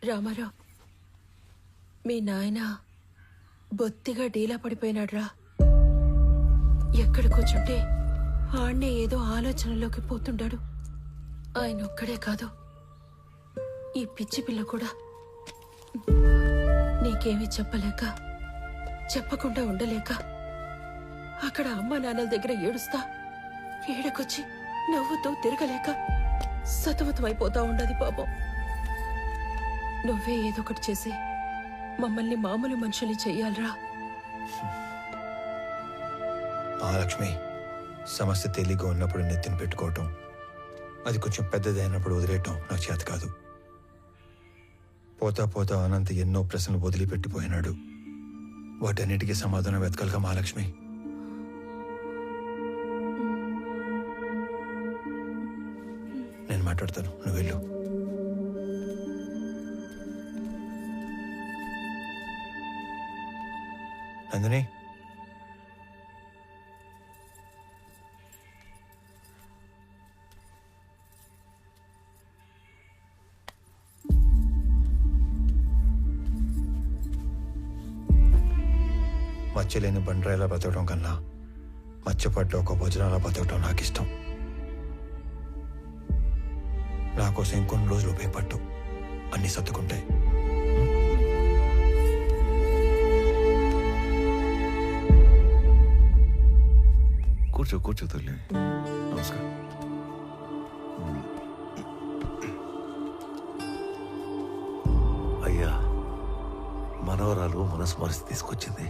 రామారావు, మీ నాయన బొత్తిగా డీలా పడిపోయినాడ్రా. ఎక్కడ కూర్చుంటే ఆడ్నే ఏదో ఆలోచనలోకి పోతుండాడు. ఆయన ఒక్కడే కాదు, ఈ పిచ్చి పిల్ల కూడా. నీకేమీ చెప్పలేక, చెప్పకుండా ఉండలేక అక్కడ అమ్మా నాన్నల దగ్గర ఏడుస్తా, ఏడకొచ్చి నవ్వుతూ తిరగలేక సతమతమైపోతా ఉండదు పాపం. నువ్వే ఏదో ఒకటి చేసి మమ్మల్ని మామూలు మనుషుల్ని చెయ్యాలరా. మహాలక్ష్మి, సమస్య తేలిగ్గా ఉన్నప్పుడు నెత్తిని పెట్టుకోవటం, అది కొంచెం పెద్దదైనప్పుడు వదిలేయటం నాకు చేత కాదు. పోతా పోతా అనంత ఎన్నో ప్రశ్నలు వదిలిపెట్టిపోయినాడు. వాటన్నిటికీ సమాధానం వెతకాలిగా మహాలక్ష్మి. నేను మాట్లాడతాను, నువ్వు వెళ్ళు. నందిని, మచ్చలేని బండరాయిలా బతకడం కన్నా మచ్చపడ్డ ఒక భోజనాలా బతకడం నాకు ఇష్టం. నా కోసం ఇంకొన్ని రోజులు ఉపయోగపట్టు, అన్ని సర్దుకుంటాయి. కూర్చో కూర్చో తల్లి. నమస్కారం. అయ్యా, మనవరాలు మనసు మరిచి తీసుకొచ్చింది.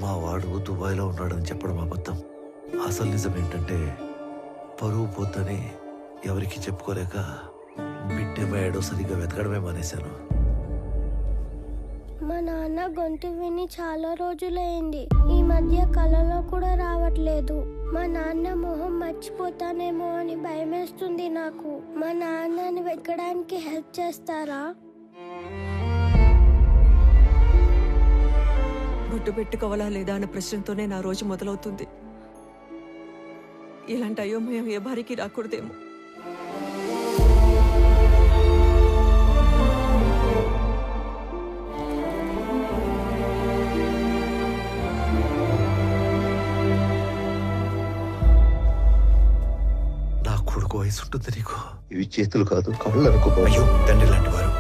మా వాడు దుబాయ్లో ఉన్నాడని చెప్పడం అబద్ధం. అసలు నిజం ఏంటంటే పరువు పోతని ఎవరికి చెప్పుకోలేక బిడ్డమయ్యాడో సరిగ్గా వెతకడమే మానేశాను. మా నాన్న గొంతు విని చాలా రోజులైంది. ఈ మధ్య కలలో కూడా రావట్లేదు. మా నాన్న మొహం మర్చిపోతానేమో అని భయమేస్తుంది నాకు. మా నాన్నని వెతకడానికి హెల్ప్ చేస్తారా? బొట్టు పెట్టుకోవాలా లేదా అన్న ప్రశ్నతోనే నా రోజు మొదలవుతుంది. ఇలాంటి అయోమయం ఏ భార్యకి రాకూడదేమో. నా కొడుకు వయసు ఉంటుంది నీకు. ఇవి చేతులు కాదు, కళ్ళు అనుకో. అయ్యో, తండ్రి లాంటి వారు,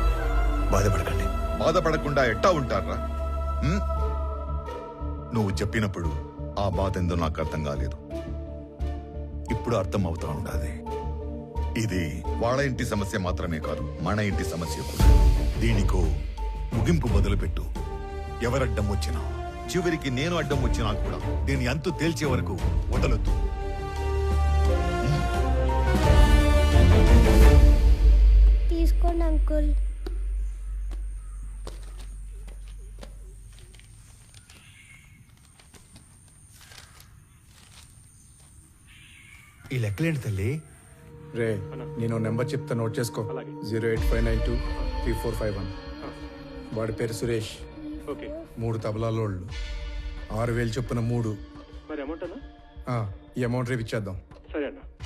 బాధపడకండి. బాధపడకుండా ఎట్టా ఉంటారా? నువ్వు చెప్పినప్పుడు ఆ బాధ ఎందో నాకు అర్థం కాలేదు. ఇప్పుడు అర్థం అవుతా ఉండాలి. ఇది వాళ్ళ ఇంటి సమస్య మాత్రమే కాదు, మన ఇంటి సమస్య కూడా. దీనికో ముగింపు మొదలుపెట్టు. ఎవరడ్డం వచ్చినా, చివరికి నేను అడ్డం వచ్చినా కూడా దీని అంతు తేల్చే వరకు వదలొద్దు. తీసుకోండి అంకుల్. ఈ లెక్కలేంటి తల్లి? రే, నేను నెంబర్ చెప్తా, నోట్ చేసుకో. 085923451. వాడి పేరు సురేష్. 3 తబలాలోళ్ళు, 6000 చొప్పున 3. ఈ అమౌంట్ రేపు ఇచ్చేద్దాం.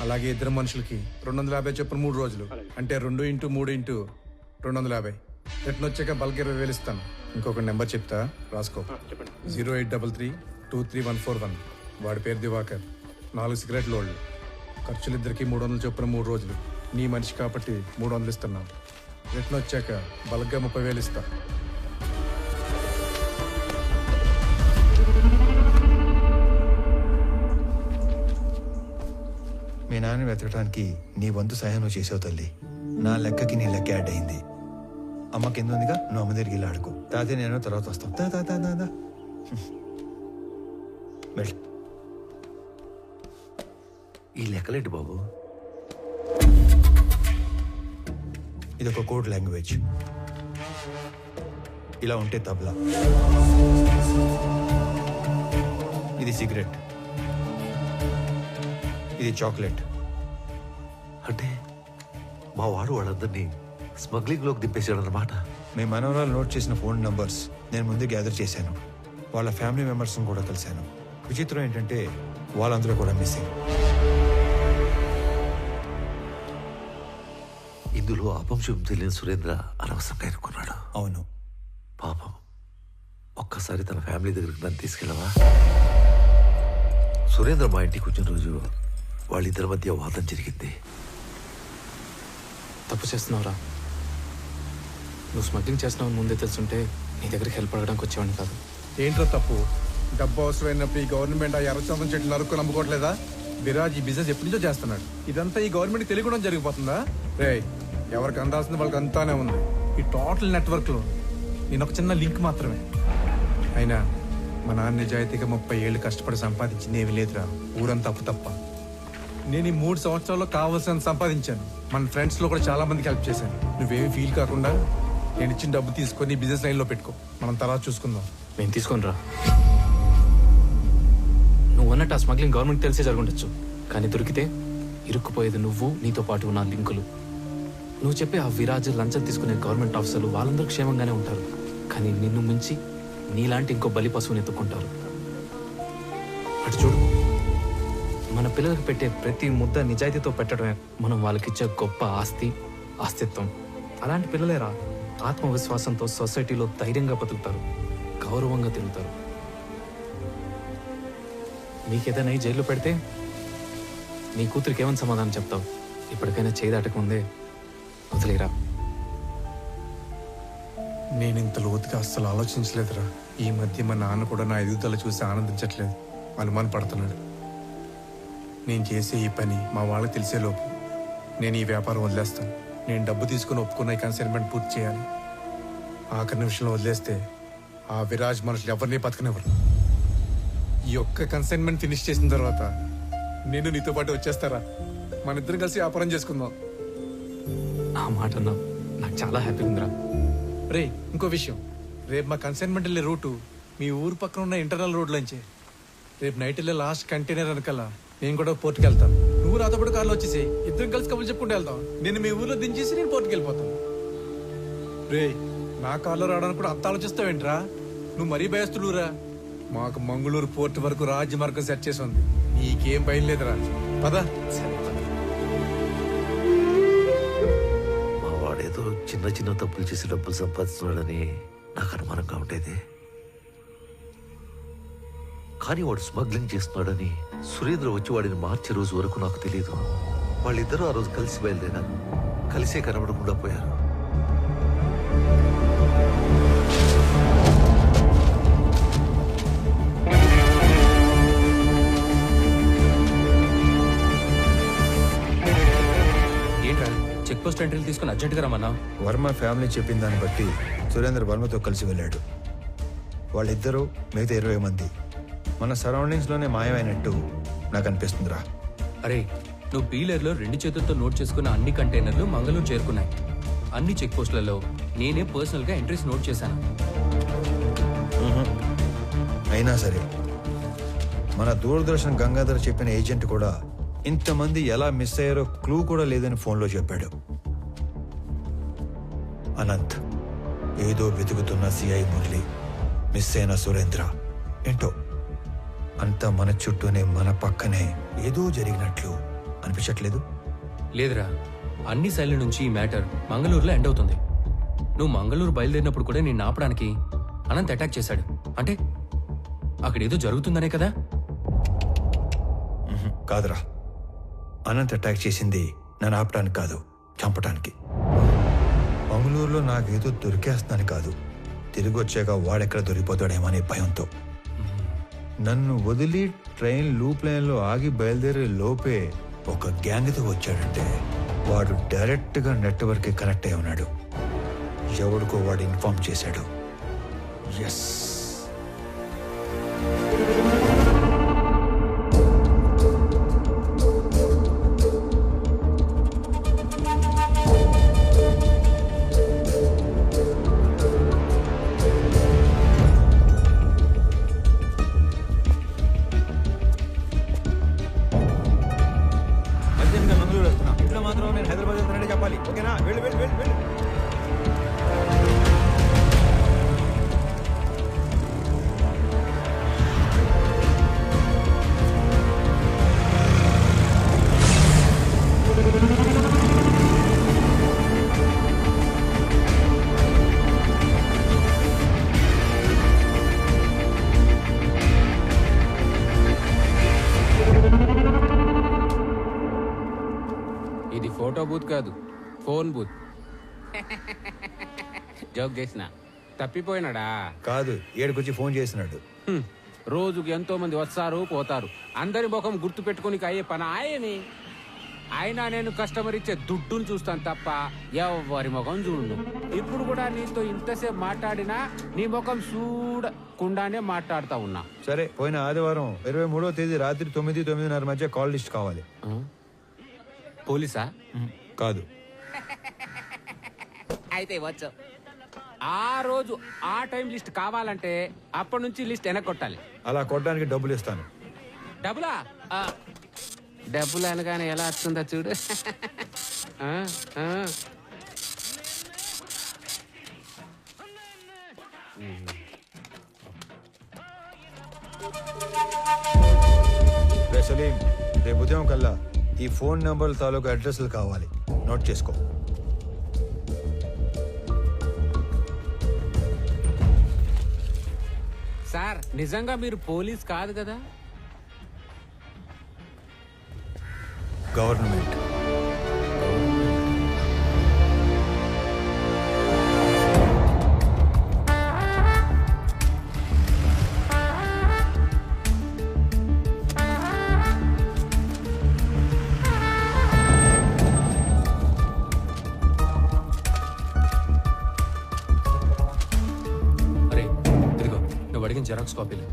అలాగే ఇద్దరు మనుషులకి 250 చొప్పున 3 రోజులు, అంటే 2 × 3 × 250. రిటర్న్ వచ్చాక బల్క్ 20,000 ఇస్తాను. ఇంకొక నెంబర్ చెప్తా, రాసుకో. 083323141. వాడి పేరు దివాకర్. 4 సిగరెట్ లోళ్ళు. ఖర్చులిద్దరికి 300 చొప్పున 3 రోజులు. నీ మనిషి కాబట్టి 300 ఇస్తున్నాను. రిటర్న్ వచ్చాక బల్క్గా 30,000 ఇస్తా. మీ నాన్న వెతకడానికి నీ వంతు సహాయం నువ్వు చేసావు తల్లి. నా లెక్కకి నీ లెక్క యాడ్ అయింది. అమ్మ కింద ఉందిగా, నువ్వు అమ్మ దగ్గరికి వెళ్ళి ఆడుకో. తాతయ్య నేను తర్వాత వస్తాం. దా వెళ్ళు. ఈ లెక్కలేంటి బాబు? ఇది ఒక కోడ్ లాంగ్వేజ్. ఇలా ఉంటే తబలా, ఇది సిగరెట్, ఇది చాక్లెట్. అంటే మా వాడు వాళ్ళందరినీ స్మగ్లింగ్లోకి దింపేశాడన్నమాట. మీ మనవరాలు నోట్ చేసిన ఫోన్ నంబర్స్ నేను ముందే గ్యాదర్ చేశాను. వాళ్ళ ఫ్యామిలీ మెంబర్స్ని కూడా కలిశాను. విచిత్రం ఏంటంటే వాళ్ళందరూ కూడా మిస్సింగ్. ఇందులో అపంశం తెలియని సురేంద్ర అనవసరంగా ఎన్నుకున్నాడు. అవును. పాపం, ఒక్కసారి తన ఫ్యామిలీ దగ్గరికి నన్ను తీసుకెళ్ళవా? సురేంద్ర మా ఇంటికి వచ్చిన రోజు వాళ్ళిద్దరి మధ్య వాదం జరిగింది. తప్పు చేస్తున్నావురా. నువ్వు స్మగ్లింగ్ చేస్తున్నావు ముందే తెలుసుంటే నీ దగ్గరికి హెల్ప్ అడగడానికి వచ్చేవాడిని కాదు. ఏంట్రా తప్పు? డబ్బు అవసరమైనప్పుడు ఈ గవర్నమెంట్ ఆ ఎర్రచందం చెట్లు నరుక్కు నమ్ముకోవట్లేదా? విరాజ్ ఈ బిజినెస్ ఎప్పటి నుంచో చేస్తున్నాడు. ఇదంతా ఈ గవర్నమెంట్ తెలియకుండా జరిగిపోతుందా? రే, ఎవరికి అందాల్సింది వాళ్ళకి అంతానే ఉంది. ఈ టోటల్ నెట్వర్క్లో నేను ఒక చిన్న లింక్ మాత్రమే. అయినా మా నాన్న నిజాయితీగా 30 ఏళ్ళు కష్టపడి సంపాదించింది ఏమీ లేదురా. ఊరంతా అప్పు తప్ప. నేను ఈ 3 సంవత్సరాల్లో కావాల్సినంత సంపాదించాను. మన ఫ్రెండ్స్లో కూడా చాలా మందికి హెల్ప్ చేశాను. నువ్వేమి ఫీల్ కాకుండా నేను ఇచ్చిన డబ్బు తీసుకొని బిజినెస్ లైన్లో పెట్టుకో. మనం తర్వాత చూసుకుందాం. నేను తీసుకొనిరా. నువ్వు అన్నట్టు ఆ స్మగ్లింగ్ గవర్నమెంట్ తెలిసే జరుగుండొచ్చు, కానీ దొరికితే ఇరుక్కుపోయేది నువ్వు, నీతో పాటు ఉన్న లింకులు. నువ్వు చెప్పే ఆ విరాజ్ లంచం తీసుకునే గవర్నమెంట్ ఆఫీసర్లు వాళ్ళందరూ క్షేమంగానే ఉంటారు, కానీ నిన్ను మించి నీలాంటి ఇంకో బలి పశువుని ఎత్తుకుంటారు. అటు చూడు, మన పిల్లలకు పెట్టే ప్రతి ముద్ద నిజాయితీతో పెట్టడమే మనం వాళ్ళకిచ్చే గొప్ప ఆస్తి, అస్తిత్వం. అలాంటి పిల్లలేరా ఆత్మవిశ్వాసంతో సొసైటీలో ధైర్యంగా బతుకుతారు, గౌరవంగా తిరుగుతారు. నీకేదైనా ఈ జైల్లో పెడితే నీ కూతురికి ఏమని సమాధానం చెప్తావు? ఇప్పటికైనా చేయి దాటకముందే వదిలేరా. నేను ఇంత లోతుగా అస్సలు ఆలోచించలేదురా. ఈ మధ్య మా నాన్న కూడా నా ఎదుగుదల చూసి ఆనందించట్లేదు, అనుమాన పడుతున్నాడు. నేను చేసే ఈ పని మా వాళ్ళకి తెలిసేలోపు నేను ఈ వ్యాపారం వదిలేస్తాను. నేను డబ్బు తీసుకుని ఒప్పుకున్న ఈ కన్సైన్మెంట్ పూర్తి చేయాలి. ఆఖరి నిమిషంలో వదిలేస్తే ఆ విరాజ్ మనుషులు ఎవరిని బతకనివ్వరు. ఈ ఒక్క కన్సైన్మెంట్ ఫినిష్ చేసిన తర్వాత నేను నీతో పాటు వచ్చేస్తారా? మన ఇద్దరం కలిసి వ్యాపారం చేసుకుందాం. ఆ మాట అన్నావు, నాకు చాలా హ్యాపీగా ఉందిరా. రే, ఇంకో విషయం, రేపు మా కన్సైన్మెంట్ వెళ్ళే రూటు మీ ఊరు పక్కన ఉన్న ఇంటర్నల్ రోడ్లోంచే. రేపు నైట్ వెళ్ళే లాస్ట్ కంటైనర్ వెనకాల నేను కూడా పోర్టుకి వెళ్తాను. నువ్వు నాతో పాటు కార్లో వచ్చేసి ఇద్దరం కలిసి కబుర్లు చెప్పుకుంటూ వెళ్తాం. నేను మీ ఊర్లో దించేసి నేను పోర్టుకి వెళ్ళిపోతాను. రే, నా కార్లో రావడానికి కూడా అంత ఆలోచిస్తావేంట్రా? నువ్వు మరీ భయస్తుడురా. మాకు మంగళూరు పోర్టు వరకు రాజ్య మార్గం సెట్ చేసి ఉంది. నీకేం భయం లేదురా. పదా. మా వాడేదో చిన్న చిన్న తప్పులు చేసి డబ్బులు సంపాదిస్తున్నాడని నాకు అనుమానంగా ఉండేది. కానీ వాడు స్మగ్లింగ్ చేస్తున్నాడని సురేంద్ర వచ్చి వాడిని మార్చే రోజు వరకు నాకు తెలియదు. వాళ్ళిద్దరూ ఆ రోజు కలిసి బయలుదేరారు, కలిసే కనబడకుండా పోయారు. ఏంట్రా చెక్ పోస్ట్ ఎంట్రీలు తీసుకుని అర్జెంట్గా రమ్మన్నా? వర్మ ఫ్యామిలీ చెప్పిన దాన్ని బట్టి సురేంద్ర వర్మతో కలిసి వెళ్ళాడు. వాళ్ళిద్దరూ మిగతా 20 మంది మన సరౌండింగ్స్లోనే మాయమైనట్టు నాకు అనిపిస్తుందిరా. అరే, నువ్వు పీలర్లో 2 చేతులతో నోట్ చేసుకున్న అన్ని కంటైనర్లు మంగళూరు చేరుకున్నాయి. అన్ని చెక్ పోస్టులలో నేనే పర్సనల్గా ఎంట్రీస్ నోట్ చేశాను. అయినా సరే మన దూరదర్శన్ గంగాధర్ చెప్పిన ఏజెంట్ కూడా ఇంతమంది ఎలా మిస్ అయ్యారో క్లూ కూడా లేదని ఫోన్లో చెప్పాడు. అనంత్, ఏదో వెతుకుతున్న సిఐ మురళి, మిస్ అయిన సురేంద్ర, ఏంటో అంతా మన చుట్టూనే మన పక్కనే ఏదో జరిగినట్లు అనిపించట్లేదు? లేదురా, అన్ని సైడ్ల నుంచి ఈ మ్యాటర్ మంగళూరులో ఎండ్ అవుతుంది. నువ్వు మంగళూరు బయలుదేరినప్పుడు కూడా నేను ఆపడానికి అనంత్ అటాక్ చేశాడు. అంటే అక్కడ ఏదో జరుగుతుందనే కదా? కాదురా, అనంత్ అటాక్ చేసింది నన్ను ఆపడానికి కాదు, చంపడానికి. మంగళూరులో నాకేదో దొరికేస్తుందని కాదు, తిరిగి వచ్చాక వాడెక్కడ దొరికిపోతాడేమో అనే భయంతో. నన్ను వదిలి ట్రైన్ లూప్ లైన్లో ఆగి బయలుదేరే లోపే ఒక గ్యాంగ్తో వచ్చాడంటే వాడు డైరెక్ట్గా నెట్వర్క్కి కనెక్ట్ అయి ఉన్నాడు. ఎవడికో వాడు ఇన్ఫార్మ్ చేశాడు. ఎస్, మంగళూరు వస్తున్నా. ఇంట్లో మాత్రం నేను హైదరాబాద్ వెళ్తున్నానే చెప్పాలి, ఓకేనా? వెళ్ళు వెళ్ళు వెళ్ళు వెళ్ళు. Phone booth. జోక్ చేసిన తప్పిపోయినాడా? కాదు, ఏడుకొచ్చి ఫోన్ చేసినాడు. రోజుకి ఎంతో మంది వస్తారు పోతారు, అందరి ముఖం గుర్తు పెట్టుకుని అయ్యే పని ఆయని. అయినా నేను కస్టమర్ ఇచ్చే దుడ్డును చూస్తాను తప్ప ఎవరి ముఖం చూడు. ఇప్పుడు కూడా నీతో ఇంతసేపు మాట్లాడినా నీ ముఖం చూడకుండానే మాట్లాడుతా ఉన్నా. సరే, పోయిన ఆదివారం 23వ తేదీ రాత్రి 9-9:30 మధ్య కాల్ లిస్ట్ కావాలి. పోలీసా? కాదు. అయితే వచ్చు. ఆ రోజు ఆ టైం లిస్ట్ కావాలంటే అప్పటి నుంచి లిస్ట్ వెనక్కొట్టాలి. అలా కొట్టడానికి డబ్బులు ఇస్తాను. డబ్బులా? డబ్బులు అనగానే ఎలా వస్తుందా చూడు. సలీం, రేపు ఉదయం కల్లా ఈ ఫోన్ నెంబర్ తాలూకు అడ్రస్లు కావాలి. నోట్ చేసుకో. సార్, నిజంగా మీరు పోలీస్ కాదు కదా? గవర్నమెంట్. అరే ఇదిగో, నువ్వు అడిగిన జెరాక్స్ కాపీలు.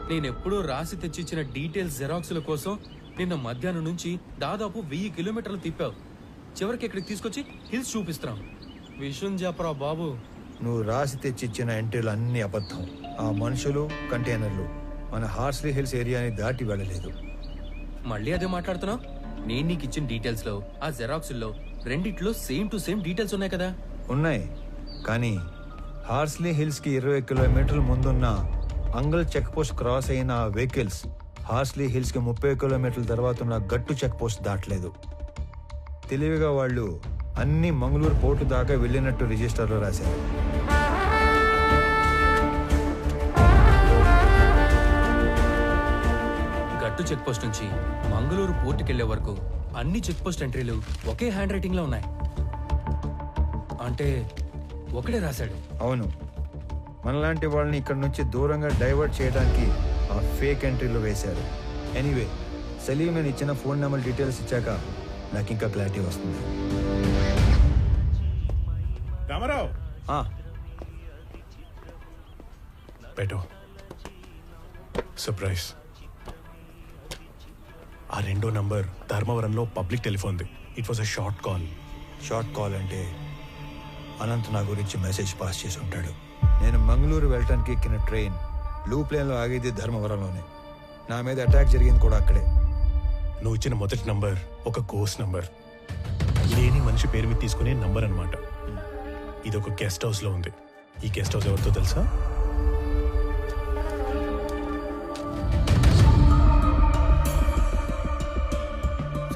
నేనెప్పుడూ రాసి తెచ్చిచ్చిన డీటెయిల్స్ జెరాక్స్ల కోసం నిన్న మధ్యాహ్నం నుంచి దాదాపు 1000 కిలోమీటర్లు తిప్పావు. చివరికి ఇక్కడికి తీసుకొచ్చి హిల్స్ చూపిస్తున్నాం. విషయం చెప్పరా బాబు. నువ్వు రాసి తెచ్చిచ్చిన ఎంట్రీలు అన్ని అబద్ధం. ఆ మనుషులు, కంటైనర్లు మన హార్స్లీ హిల్స్ ఏరియాని దాటి వెళ్ళలేదు. మళ్ళీ అదే మాట్లాడుతున్నావు? నేను నీకు ఇచ్చిన డీటెయిల్స్ లో ఆ జెరాక్స్ లో రెండిట్లో సేమ్ టు సేమ్ డీటెయిల్స్ ఉన్నాయి కదా? ఉన్నాయి, కానీ హార్స్లీ హిల్స్ కి 20 కిలోమీటర్ల ముందున్న అంగల్ చెక్ పోస్ట్ క్రాస్ అయిన వెహికల్స్ హార్స్లీ హిల్స్ కి 30 కిలోమీటర్ల తర్వాత ఉన్న గట్టు చెక్ పోస్ట్ దాటలేదు. తెలివిగా వాళ్ళు అన్ని మంగళూరు పోర్టు దాకా వెళ్ళినట్టు రిజిస్టర్లో రాశారు. గట్టు చెక్ పోస్ట్ నుంచి మంగళూరు పోర్టుకి వెళ్లే వరకు అన్ని చెక్ పోస్ట్ ఎంట్రీలు ఒకే హ్యాండ్ రైటింగ్ లో ఉన్నాయి. అంటే ఒకడే రాశాడు. అవును, మనలాంటి వాళ్ళని ఇక్కడ నుంచి దూరంగా డైవర్ట్ చేయడానికి ఆ ఫేక్ ఎంట్రీలో వేశారు. ఎనీవే, సలీం నేను ఇచ్చిన ఫోన్ నెంబర్ డీటెయిల్స్ ఇచ్చాక నాకు ఇంకా క్లారిటీ వస్తుంది. రామారావు, పెట్టు. సర్ప్రైజ్. ఆ రెండో నంబర్ ధర్మవరంలో పబ్లిక్ టెలిఫోన్ది. It was a short call. Short call అంటే అనంత్ నా గురించి మెసేజ్ పాస్ చేసి ఉంటాడు. నేను మంగళూరు వెళ్ళటానికి ఎక్కిన ట్రైన్ లూప్ లైన్లో ఆగేది ధర్మవరంలోనే. నా మీద అటాక్ జరిగింది కూడా అక్కడే. నువ్వు ఇచ్చిన మొదటి నంబర్ ఒక కోర్స్ నంబర్, లేని మనిషి పేరు మీద తీసుకునే నంబర్ అనమాట. ఇది ఒక గెస్ట్ హౌస్ లో ఉంది. ఈ గెస్ట్ హౌస్ ఎవరితో తెలుసా?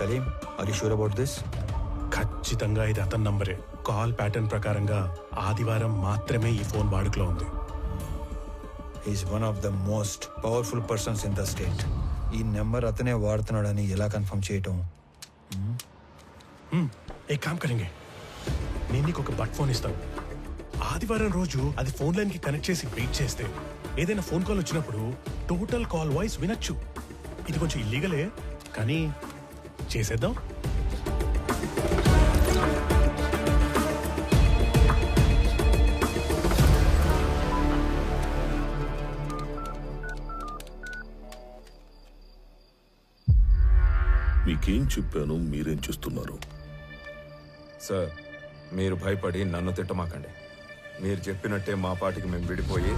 Salim, are you sure about this? ఖచ్చితంగా ఇది అతని నంబరే. కాల్ ప్యాటర్న్ ప్రకారంగా ఆదివారం మాత్రమే ఈ ఫోన్ వాడుకలో ఉంది. Is one of the most powerful persons in the state. ఈ నెంబర్ అతనే వాడుతున్నాడని ఎలా కన్ఫర్మ్ చేయటం? ఏ కామ్ కరెంగే, నేను నీకు ఒక బట్ ఫోన్ ఇస్తాను. ఆదివారం రోజు అది ఫోన్ లైన్ కి కనెక్ట్ చేసి వెయిట్ చేస్తే ఏదైనా ఫోన్ కాల్ వచ్చినప్పుడు టోటల్ కాల్ వాయిస్ వినొచ్చు. ఇది కొంచెం ఇల్లీగలే, కానీ చేసేద్దాం. మీకేం చెప్పాను, మీరేం చేస్తున్నారు? సార్, మీరు భయపడి నన్ను తిట్టమాకండి. మీరు చెప్పినట్టే మా పాటికి మేము విడిపోయి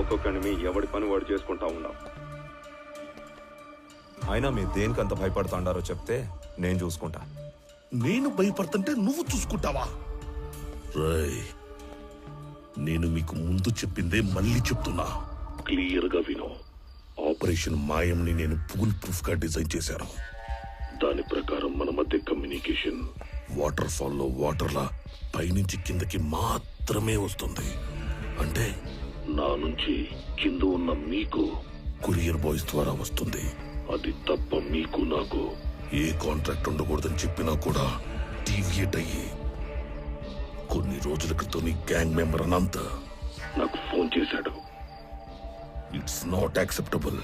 ఒక్కొక్కడిని ఎవడి పని వాడు చేసుకుంటా ఉన్నాం. అయినా మీరు దేనికంత భయపడుతుండారో చెప్తే నేను చూసుకుంటా. నేను భయపడుతుంటే నువ్వు చూసుకుంటావా? రాయ్, నేను మీకు ముందు చెప్పిందే మళ్ళీ చెప్తున్నా, క్లియర్ గా విను. ఆపరేషన్ మాయంని నేను ఫుల్ ప్రూఫ్ గా డిజైన్ చేశాను. దాని ప్రకారం మన మధ్య కమ్యూనికేషన్ వాటర్ ఫాల్ లో వాటర్లా పైనుంచి కిందకి మాత్రమే వస్తుంది. అంటే నా నుంచి కింద ఉన్న మీకు కొరియర్ బాయ్స్ ద్వారా వస్తుంది. అది తప్ప మీకు నాకు ఏ కాంట్రాక్ట్ ఉండకూడదని చెప్పినా కూడా డీవియేట్ అయ్యి కొన్ని రోజుల క్రితం నీ గ్యాంగ్ మెంబర్ అనంత నాకు ఫోన్ చేశాడు. It's not acceptable.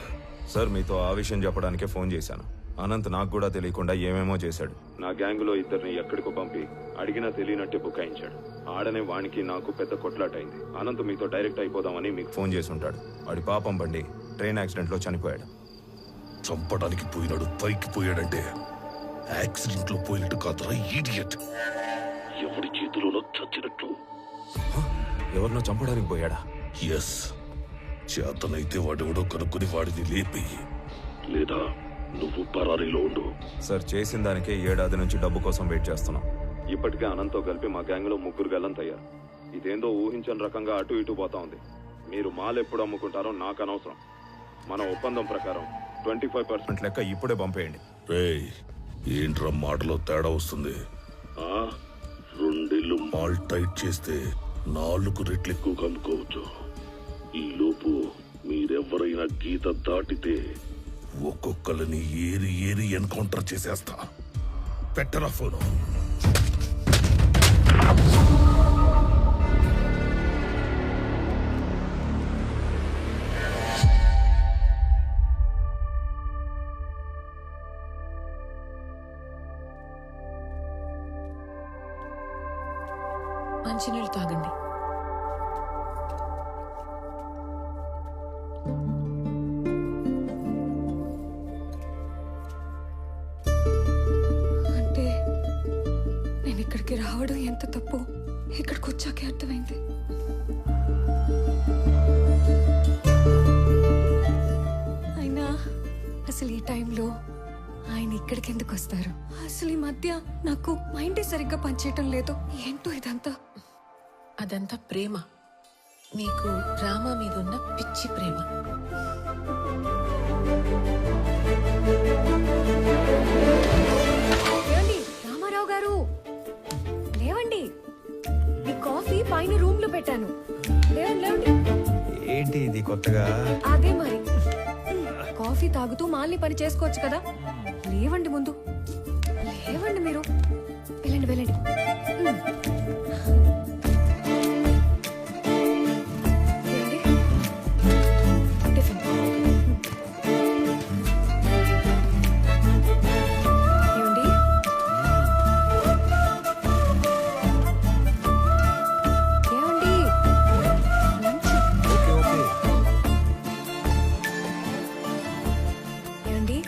సార్ మీతో ఆ విషయం చెప్పడానికే ఫోన్ చేశాను. అనంత్ నాకు కూడా తెలియకుండా ఏమేమో చేశాడు. నా గ్యాంగులో ఇద్దరిని ఎక్కడికో పంపి అడిగినా తెలియనట్టే బుకాయించాడు. ఆడనే వానికి నాకు పెద్ద కొట్లాట అయింది. అనంత్ మీతో డైరెక్ట్ అయిపోదామని మీకు ఫోన్ చేసి ఉంటాడు. వాడి పాపం బండి ట్రైన్ యాక్సిడెంట్లో చనిపోయాడు. చంపడానికి పోయినాడు, పైకి పోయాడంటే యాక్సిడెంట్ లో పోయినట్టు కాదురా ఈడియట్. ఎవడి చేతిలోనో చచ్చినట్టు. ఎవరినో చంపడానికి పోయాడా? ఎస్. చేతనైతే వాడెవడో కనుక్కుని వాడిని లేపి, లేదా నువ్వు పరారీలో ఉండు. సార్ చేసిన దానికే 7 ఏడాది నుంచి డబ్బు కోసం వెయిట్ చేస్తున్నాం. ఇప్పటికే అనంత్తో కలిపి మా గ్యాంగ్లో 3 గల్లంతయ్యారు. ఇదేందో ఊహించని రకంగా అటు ఇటు పోతా ఉంది. మీరు మాల్ ఎప్పుడు అమ్ముకుంటారో నాకు అనవసరం. మన ఒప్పందం ప్రకారం 25% లెక్క ఇప్పుడే పంపేయండి. రేయ్, ఏంట్రా మాటలో తేడా వస్తుంది? 2 ఏళ్ళు మాల్ టైట్ చేస్తే 4 రెట్లు ఎక్కువ అమ్ముకోవచ్చు. ఈ లోపు మీరెవరైనా గీత దాటితే ఒక్కొక్కరిని ఏరి ఏరి ఎన్కౌంటర్ చేసేస్తా. పెట్టరా ఫోను. మంచినీళ్ళు తాగండి. అంటే నేను ఇక్కడికి రావడం ఎంత తప్పు ఇక్కడికి వచ్చాకే అర్థమైంది. అయినా అసలు ఈ టైంలో ఆయన ఇక్కడికి ఎందుకు వస్తారు? అసలు ఈ మధ్య నాకు మైండే సరిగ్గా పనిచేయటం లేదు. ఏంటో ఇదంతా? అదంతా ప్రేమ. మీకు రామా మీద ఉన్న పిచ్చి ప్రేమ. ఏమండి, రామారావు గారు లేవండి. మీ కాఫీ పైన రూమ్ లో పెట్టాను. లేవండి లేవండి. ఏంటి ఇది కొత్తగా? అదే మరి, కాఫీ తాగుతూ మాల్ని పని చేసుకోవచ్చు కదా. లేవండి ముందు, లేవండి మీరు. వెళ్ళండి వెళ్ళండి. ఏమండి? టిఫిన్. ఏమండి? ఏమండి? లంచ్. Okay okay. ఏమండి?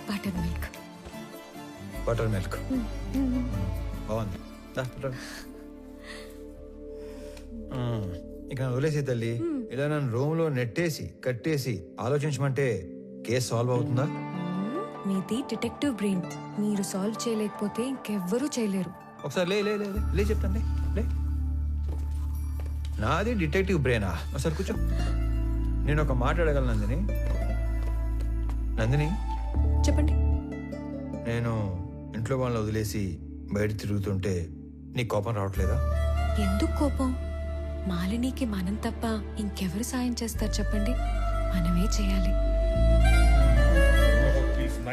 Butter milk. బటర్ మిల్క్ బాగుంది. ఇక వదిలేసి తల్లి, ఇలా నన్ను రూమ్ లో నెట్టేసి కట్టేసి ఆలోచించమంటే కేసు సాల్వ్ అవుతుందా? మీది డిటెక్టివ్ బ్రెయిన్. మీరు సాల్వ్ చేయలేకపోతే ఇంకెవ్వరూ చేయలేరు. ఒకసారి లే లే లే లే, లే చెప్తాను లే. నాది డిటెక్టివ్ బ్రెయినా? ఒకసారి కూర్చో. నేను ఒక మాట అడగలను నందిని. నందిని, చెప్పండి. నేను ఇంట్లో వాళ్ళని వదిలేసి బయట తిరుగుతుంటే నీకు కోపం రావట్లేదా? ఎందుకు కోపం? మాలినికి మనం తప్ప ఇంకెవరు సాయం చేస్తారు చెప్పండి? మనమే చేయాలి.